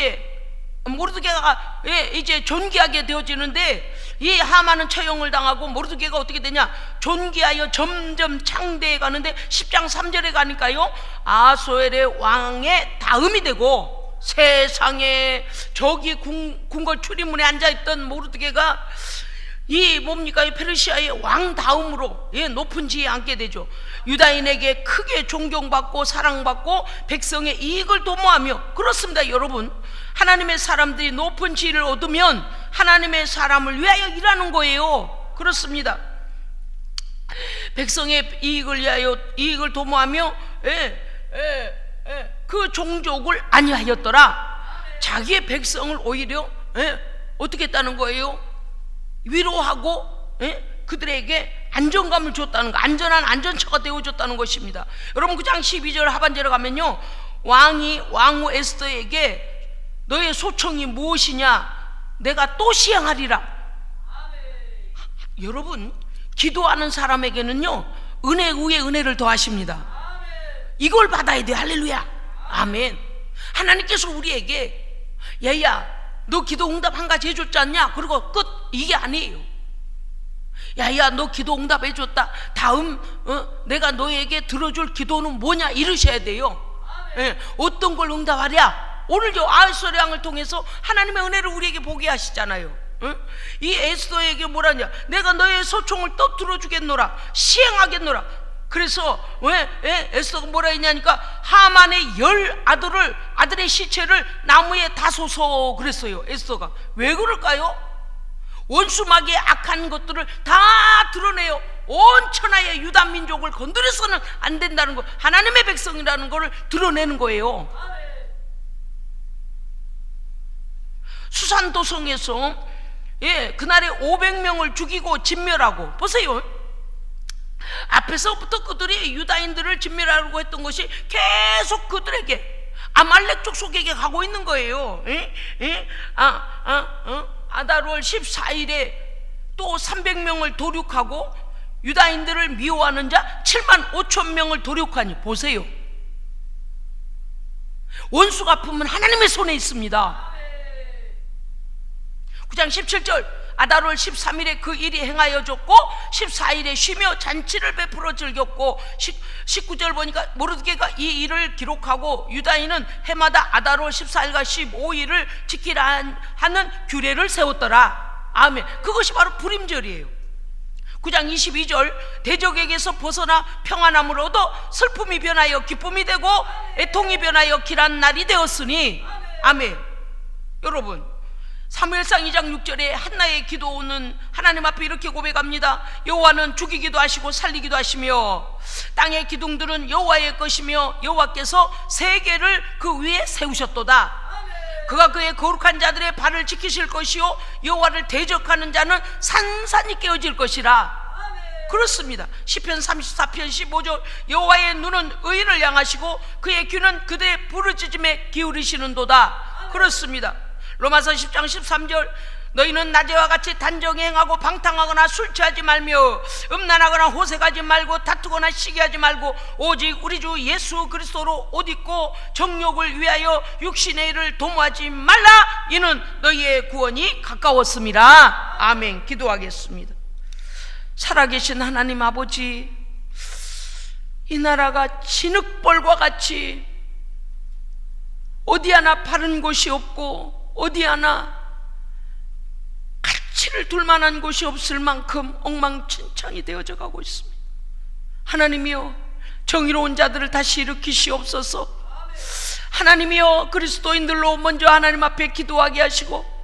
모르드게가 이제 존귀하게 되어지는데, 이 하만은 처형을 당하고 모르드게가 어떻게 되냐, 존귀하여 점점 창대해 가는데 10장 3절에 가니까요 아소엘의 왕의 다음이 되고, 세상에 저기 궁궐 출입문에 앉아있던 모르드게가 이 페르시아의 왕 다음으로 높은 지위에 앉게 되죠. 유다인에게 크게 존경받고 사랑받고 백성의 이익을 도모하며. 그렇습니다. 여러분, 하나님의 사람들이 높은 지위를 얻으면 하나님의 사람을 위하여 일하는 거예요. 그렇습니다. 백성의 이익을 위하여 이익을 도모하며 그 종족을 아니하였더라. 자기의 백성을 오히려 어떻게 했다는 거예요? 위로하고 그들에게 안정감을 줬다는 거, 안전한 안전처가 되어줬다는 것입니다. 여러분 9장 12절 하반절에 가면요 왕후 에스더에게 너의 소청이 무엇이냐, 내가 또 시행하리라. 여러분 기도하는 사람에게는요 은혜 위에 은혜를 더하십니다. 이걸 받아야 돼. 할렐루야. 아멘. 하나님께서 우리에게 야야 너 기도 응답 한 가지 해줬지 않냐, 그리고 끝, 이게 아니에요. 야야 너 기도 응답 해줬다, 다음 내가 너에게 들어줄 기도는 뭐냐 이러셔야 돼요. 어떤 걸 응답하랴? 오늘 저 아하스의 왕을 통해서 하나님의 은혜를 우리에게 보게 하시잖아요. 이 에스더에게 뭐라냐, 내가 너의 소총을 또 들어주겠노라, 시행하겠노라. 그래서 왜 에스더가 뭐라 했냐니까, 하만의 10 아들의 시체를 나무에 다소서 그랬어요. 에스더가 왜 그럴까요? 원수마귀의 악한 것들을 다 드러내요. 온 천하의 유다 민족을 건드려서는 안 된다는 거, 하나님의 백성이라는 것을 드러내는 거예요. 수산도성에서 그날에 500명을 죽이고 진멸하고, 보세요. 앞에서부터 그들이 유다인들을 진멸하려고 했던 것이 계속 그들에게 아말렉 족속에게 가고 있는 거예요. 아달월 14일에 또 300명을 도륙하고 유다인들을 미워하는 자 7만 5천 명을 도륙하니, 보세요. 원수 갚음은 하나님의 손에 있습니다. 9장 17절 아달월 13일에 그 일이 행하여졌고 14일에 쉬며 잔치를 베풀어 즐겼고, 19절 보니까 모르드게가 이 일을 기록하고 유다인은 해마다 아달월 14일과 15일을 지키라 하는 규례를 세웠더라. 아멘. 그것이 바로 불임절이에요. 9장 22절 대적에게서 벗어나 평안함을 얻어 슬픔이 변하여 기쁨이 되고 애통이 변하여 길한 날이 되었으니. 아멘. 여러분 사무엘상 2장 6절에 한나의 기도는 하나님 앞에 이렇게 고백합니다. 여호와는 죽이기도 하시고 살리기도 하시며 땅의 기둥들은 여호와의 것이며 여호와께서 세계를 그 위에 세우셨도다. 그가 그의 거룩한 자들의 발을 지키실 것이요 여호와를 대적하는 자는 산산이 깨어질 것이라. 그렇습니다. 시편 34편 15절 여호와의 눈은 의인을 향하시고 그의 귀는 그들의 부르짖음에 기울이시는도다. 그렇습니다. 로마서 10장 13절 너희는 낮에와 같이 단정히 행하고 방탕하거나 술 취하지 말며 음란하거나 호색하지 말고 다투거나 시기하지 말고 오직 우리 주 예수 그리스도로 옷 입고 정욕을 위하여 육신의 일을 도모하지 말라. 이는 너희의 구원이 가까웠음이라. 아멘. 기도하겠습니다. 살아계신 하나님 아버지, 이 나라가 진흙벌과 같이 어디 하나 바른 곳이 없고 어디 하나 가치를 둘 만한 곳이 없을 만큼 엉망진창이 되어져 가고 있습니다. 하나님이여, 정의로운 자들을 다시 일으키시옵소서. 하나님이여, 그리스도인들로 먼저 하나님 앞에 기도하게 하시고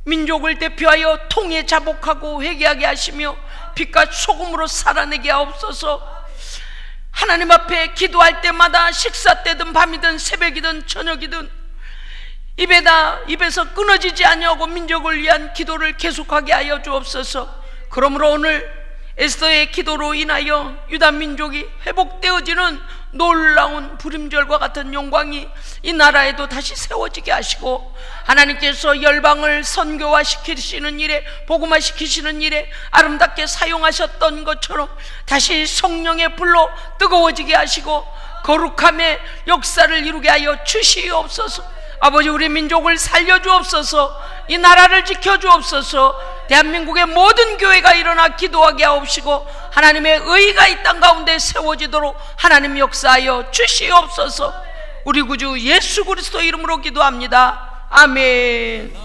민족을 대표하여 통에 자복하고 회개하게 하시며 빛과 소금으로 살아내게 하옵소서. 하나님 앞에 기도할 때마다 식사 때든 밤이든 새벽이든 저녁이든 입에서 끊어지지 아니하고 민족을 위한 기도를 계속하게 하여 주옵소서. 그러므로 오늘 에스더의 기도로 인하여 유다 민족이 회복되어지는 놀라운 불임절과 같은 영광이 이 나라에도 다시 세워지게 하시고 하나님께서 열방을 선교화시키시는 일에, 복음화시키시는 일에 아름답게 사용하셨던 것처럼 다시 성령의 불로 뜨거워지게 하시고 거룩함의 역사를 이루게 하여 주시옵소서. 아버지, 우리 민족을 살려주옵소서. 이 나라를 지켜주옵소서. 대한민국의 모든 교회가 일어나 기도하게 하옵시고 하나님의 의가 이 땅 가운데 세워지도록 하나님 역사하여 주시옵소서. 우리 구주 예수 그리스도 이름으로 기도합니다. 아멘.